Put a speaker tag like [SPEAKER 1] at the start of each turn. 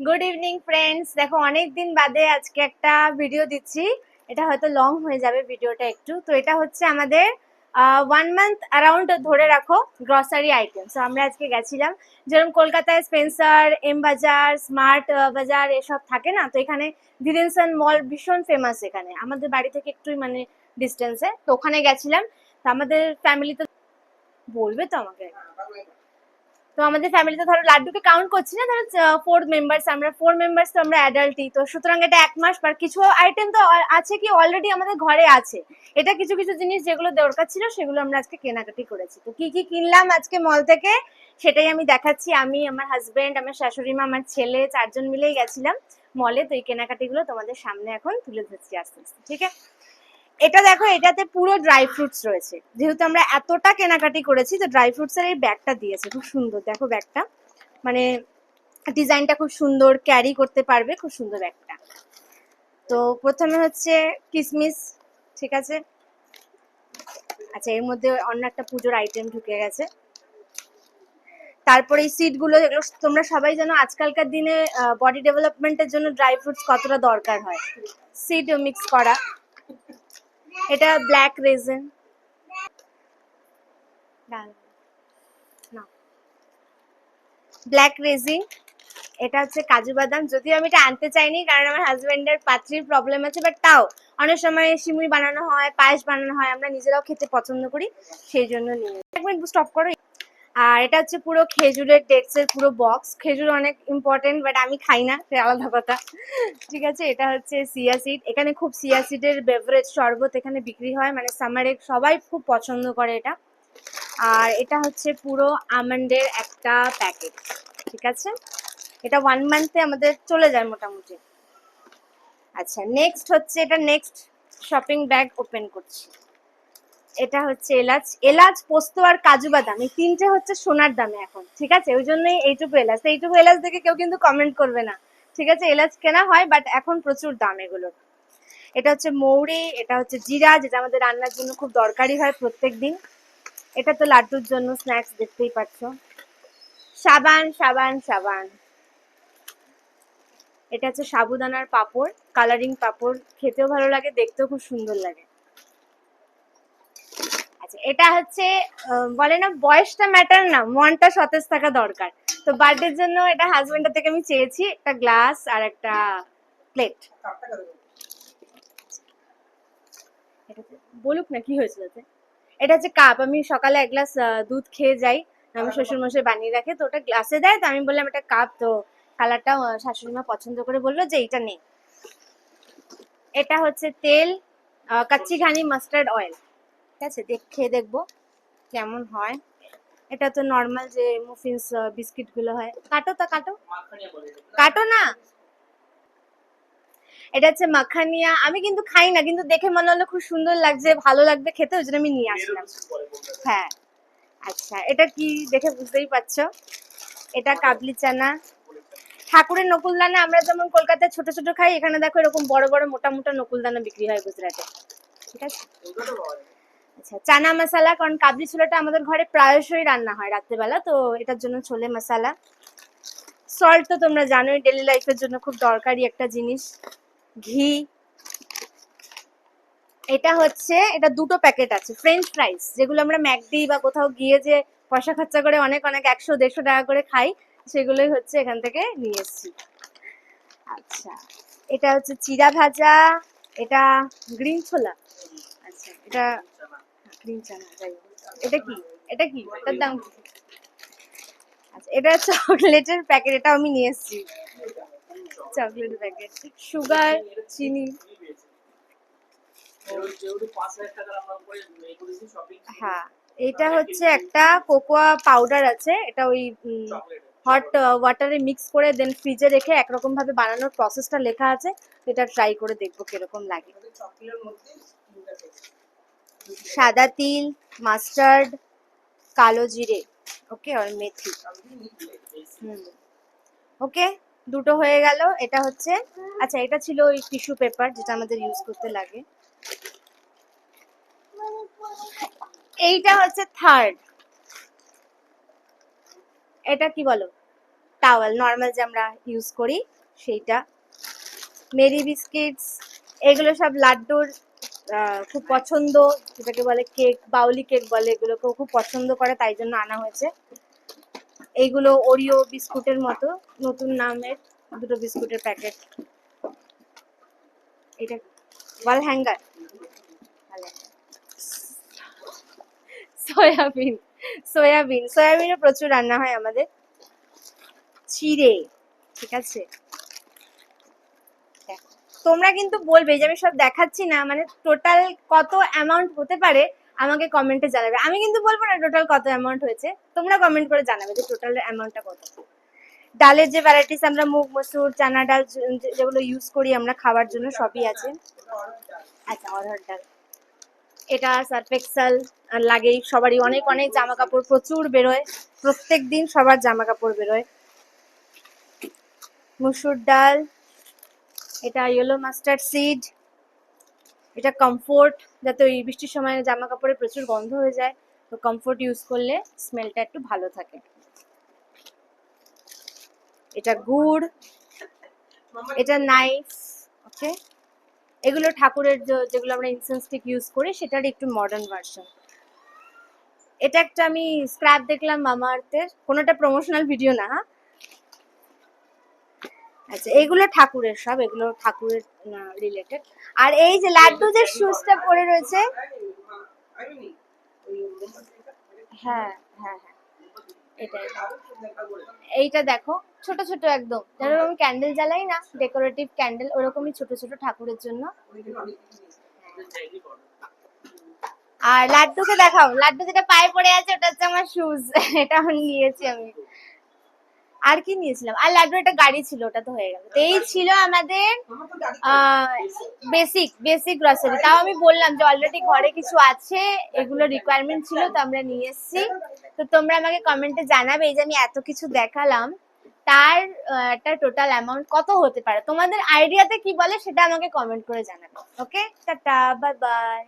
[SPEAKER 1] Good evening friends. দেখো অনেক দিন বাদে আজকে একটা ভিডিও দিচ্ছি। এটা হয়তো লং হয়ে যাবে ভিডিওটা একটু। তো এটা হচ্ছে আমাদের 1 মান্থ অ্যারাউন্ড ধরে রাখো গ্রসারি আইটেম। তো আমরা আজকে গেছিলাম, যেরকম কলকাতায় স্পেন্সার, এম বাজার, স্মার্ট বাজার এসব থাকে না, তো এখানে ধীরেনসন মল ভীষণ ফেমাস। এখানে আমাদের বাড়ি থেকে একটুই মানে ডিস্টেন্সে, তো ওখানে গেছিলাম। তো আমাদের ফ্যামিলিতে বলবে তো আমাকে, তো আমাদের ফ্যামিলিতে ধরো লাড্ডুকে কাউন্ট করছি না, ধরো 4 মেম্বার্স, আমরা 4 মেম্বার্স, তো আমরা অ্যাডাল্টই, তো সুতরাং এটা 1 মাস। আর কিছু আইটেম তো আছে কি অলরেডি আমাদের ঘরে আছে। এটা কিছু কিছু জিনিস যেগুলো দরকার ছিল সেগুলো আমরা আজকে কেনাকাটি করেছি। তো কি কি কিনলাম আজকে মল থেকে সেটাই আমি দেখাচ্ছি। আমি, আমার হাজবেন্ড, আমার শাশুড়ি মা, আমার ছেলে, 4জন মিলেই গেছিলাম মলে। তো এই কেনাকাটিগুলো তোমাদের সামনে এখন তুলে ধরছি আস্তে আস্তে, ঠিক আছে? এটা দেখো, এটাতে পুরো ড্রাই ফ্রুটস রয়েছে। যেহেতু আমরা এতটা কেনাকাটি করেছি, তো ড্রাই ফ্রুটস এর এই ব্যাগটা দিয়েছে, খুব সুন্দর। দেখো ব্যাগটা, মানে ডিজাইনটা খুব সুন্দর, ক্যারি করতে পারবে, খুব সুন্দর ব্যাগটা। তো প্রথমে হচ্ছে কিসমিস, ঠিক আছে। আচ্ছা, এর মধ্যে অন্য একটা পুজোর আইটেম ঢুকে গেছে। তারপরে এই সিড গুলো, এগুলো তোমরা সবাই জানো আজকালকার দিনে বডি ডেভেলপমেন্টের জন্য ড্রাই ফ্রুটস কতটা দরকার হয়, সিড মিক্স করা। এটা ব্ল্যাক রেজিন, ব্ল্যাক রেজিন। এটা হচ্ছে কাজু বাদাম। যদিও আমি এটা আনতে চাইনি, কারণ আমার হাজবেন্ডের পাত্রির প্রবলেম আছে, বাট তাও অনেক সময় সিমুই বানানো হয়, পায়েস বানানো হয়, আমরা নিজেরাও খেতে পছন্দ করি, সেই জন্য নিয়ে। এক মিনিট স্টপ করো। আর এটা হচ্ছে পুরো খেজুরের ডেটস এর পুরো বক্স। খেজুর অনেক ইম্পর্টেন্ট, বাট আমি খাই না, সে আলাদা কথা, ঠিক আছে। এটা হচ্ছে সিয়া সিড। এখানে খুব সিয়া সিডের বেভারেজ শরবত এখানে বিক্রি হয়, মানে সামারে সবাই খুব পছন্দ করে এটা। আর এটা হচ্ছে পুরো আমন্ডের একটা প্যাকেট, ঠিক আছে। এটা 1 মান্থে আমাদের চলে যায় মোটামুটি। আচ্ছা, নেক্সট হচ্ছে, এটা নেক্সট শপিং ব্যাগ ওপেন করছি। এটা হচ্ছে এলাচ। এলাচ, পোস্ত আর কাজু বাদাম, এই তিনটে হচ্ছে সোনার দামে এখন, ঠিক আছে। ওই জন্যই এইটুকু এলাচ। এইটুকু এলাচ দেখে কেউ কিন্তু কমেন্ট করবে না, ঠিক আছে। এলাচ কেনা হয়, বাট এখন প্রচুর দাম এগুলোর। এটা হচ্ছে মৌরি, এটা হচ্ছে জিরা, যেটা আমাদের রান্নার জন্য খুব দরকারি হয় প্রত্যেক দিন। এটা তো লাড্ডুর জন্য স্ন্যাক্স, দেখতেই পাচ্ছ। সাবান সাবান সাবান। এটা হচ্ছে সাবুদানার পাপড়, কালারিং পাপড়, খেতেও ভালো লাগে, দেখতেও খুব সুন্দর লাগে। আচ্ছা, এটা হচ্ছে বলে না বয়সটা ম্যাটার না, মনটা সতেজ থাকা দরকার। তো বার্থডের জন্য এটা হাজবেন্ডের থেকে আমি চেয়েছি, একটা গ্লাস আর একটা প্লেট। বলুক না কি হয়েছিল। এটা হচ্ছে কাপ। আমি সকালে 1 গ্লাস দুধ খেয়ে যাই, আমার শ্বশুর মশাই বানিয়ে রাখে, তো ওটা গ্লাসে দেয়। তো আমি বললাম এটা কাপ, তো কালারটা শাশুড়ি মা পছন্দ করে বললো যে এইটা নেই। এটা হচ্ছে তেল, কাচ্চি ঘানি মাস্টার্ড অয়েল, ঠিক আছে। খেয়ে দেখবো কেমন হয়। এটা তো নর্মাল যে মুফিন্স বিস্কিট গুলো হয়। কাটো তা কাটো, কাটো না। এটা হচ্ছে মাখানিয়া। আমি কিন্তু খাই না, কিন্তু দেখে মনে হলো খুব সুন্দর লাগছে, ভালো লাগবে খেতে, ওই জন্য আমি নিয়ে আসলাম। হ্যাঁ। আচ্ছা, এটা কি দেখে বুঝতেই পারছো, এটা কাবলি চানা। ঠাকুরের নকুলদানা আমরা যেমন কলকাতায় ছোট ছোট খাই, এখানে দেখো এরকম বড় বড় মোটা মোটা নকুলদানা বিক্রি হয় গুজরাটে, ঠিক আছে। আচ্ছা, চানা মশলা, কারণ কাবলি ছোলাটা আমাদের ঘরে প্রায়শই রান্না হয় রাত্রেবেলা, তো এটার জন্য ছোলে মশলা। সল্ট তো তোমরা জানোই, ডেলি লাইফের জন্য খুব দরকারি একটা জিনিস। ঘি। এটা হচ্ছে, এটা 2টো প্যাকেট আছে ফ্রেঞ্চ ফ্রাইস, যেগুলো আমরা ম্যাকডি বা কোথাও গিয়ে যে পয়সা খরচা করে অনেক অনেক 100-150 টাকা করে খাই, সেগুলোই হচ্ছে এখান থেকে নিয়ে এসেছি। আচ্ছা, এটা হচ্ছে চিড়া ভাজা, এটা গ্রিন ছোলা। আচ্ছা, এটা গ্রিন চানা, যাই হোক। এটা কি, এটা কি, এটার দাম কি? আচ্ছা, এটা চকলেটের প্যাকেট, এটা আমি নিয়ে এসেছি, চকলেট প্যাকেট। সুগার, চিনি। হ্যাঁ, এটা হচ্ছে একটা কোকোয়া পাউডার আছে, এটা ওই হট ওয়াটারে মিক্স করে দেন ফ্রিজে রেখে একরকম ভাবে বানানোর প্রসেসটা লেখা আছে। এটা ট্রাই করে দেখবো কিরকম লাগে। সাদা তিল, মাস্টার্ড, কালো জিরে, ওকে, আর মেথি। ওকে, 2টো হয়ে গেল। এটা হচ্ছে, আচ্ছা এটা ছিল ওই টিস্যু পেপার যেটা আমাদের ইউজ করতে লাগে। এইটা হচ্ছে থার্ড। এটা কি বলো, টাওয়েল নর্মাল যে আমরা ইউজ করি সেইটা। মেরি বিস্কিটস, এগুলো সব লাড্ডুর খুব পছন্দ, যেটাকে বলে কেক, বাউলি কেক বলে, এগুলোকেও খুব পছন্দ করে, তাই জন্য আনা হয়েছে। এইগুলো ওরিও বিস্কুটের মতো, নতুন নামের দুটো বিস্কুটের প্যাকেট। এটা ওয়াল হ্যাঙ্গার, সয়াবিন, সয়াবিনে প্রচুর রান্না হয় আমাদের। চিড়ে, ঠিক আছে। তোমরা কিন্তু বলবে যে আমি সব দেখাচ্ছি না, মানে টোটাল কত অ্যামাউন্ট হতে পারে আমাকে কমেন্টে জানাবে। আমি কিন্তু বলবো না টোটাল কত অ্যামাউন্ট হয়েছে, তোমরা কমেন্ট করে জানাবে যে টোটাল অ্যামাউন্টটা কত। ডালের যে ভ্যারাইটিস আমরা মুগ মসুর চানা ডাল যেগুলো ইউজ করি আমরা খাবার জন্য সবই আছে। আচ্ছা, অরহর ডাল, এটা সার্ফ এক্সেল লাগেই সবারই, অনেক অনেক জামা কাপড় প্রচুর বেরোয়, প্রত্যেক দিন সবার জামা কাপড় বেরোয়। মসুর ডাল, এটা ইয়েলো মাস্টার্ড সিড, এটা কমফোর্ট, যাতে ওই বৃষ্টির সময় জামা কাপড়ে প্রচুর গন্ধ হয়ে যায়, তো কমফোর্ট ইউজ করলে স্মেলটা একটু ভালো থাকে। এটা গুড়, এটা নাইফ, ওকে। এগুলো ঠাকুরের যেগুলো আমরা ইনসেন্স স্টিক ইউজ করি সেটার একটু মডার্ন ভার্সন। এটা একটা আমি স্ক্র্যাপ দেখলাম মামা আর্থের, কোনোটা প্রমোশনাল ভিডিও না। হ্যাঁ, আচ্ছা, এগুলো ঠাকুরের সব, এগুলো ঠাকুরের রিলেটেড। আর এই যে লাড্ডু যে শুজটা পরে রয়েছে, হ্যাঁ হ্যাঁ হ্যাঁ, এটাই। এইটা দেখো, ছোট ছোট একদম, যেরকম আমি ক্যান্ডেল জ্বালাই না, ডেকোরেটিভ ক্যান্ডেল, ওরকমই ছোট ছোট ঠাকুরের জন্য। আর লাড্ডুকে দেখাও, লাড্ডু যেটা পায়ে পড়ে আছে ওটা হচ্ছে আমার শুজ, এটা নিয়েছি আমি। আর কি নিয়েছিলাম, আর লাড্ডুর একটা গাড়ি ছিল, ওটা তো হয়ে গেল। এই ছিল আমাদের বেসিক বেসিক গ্রসারি। তাও আমি বললাম যে অলরেডি ঘরে কিছু আছে, এগুলো রিকোয়ারমেন্ট ছিল তো আমরা নিয়ে এসেছি। তো তোমরা আমাকে কমেন্টে জানাবে এই যে আমি এত কিছু দেখালাম তার একটা টোটাল অ্যামাউন্ট কত হতে পারে, তোমাদের আইডিয়াতে কি বলে সেটা আমাকে কমেন্ট করে জানাবে। ওকে, টাটা, বাই বাই।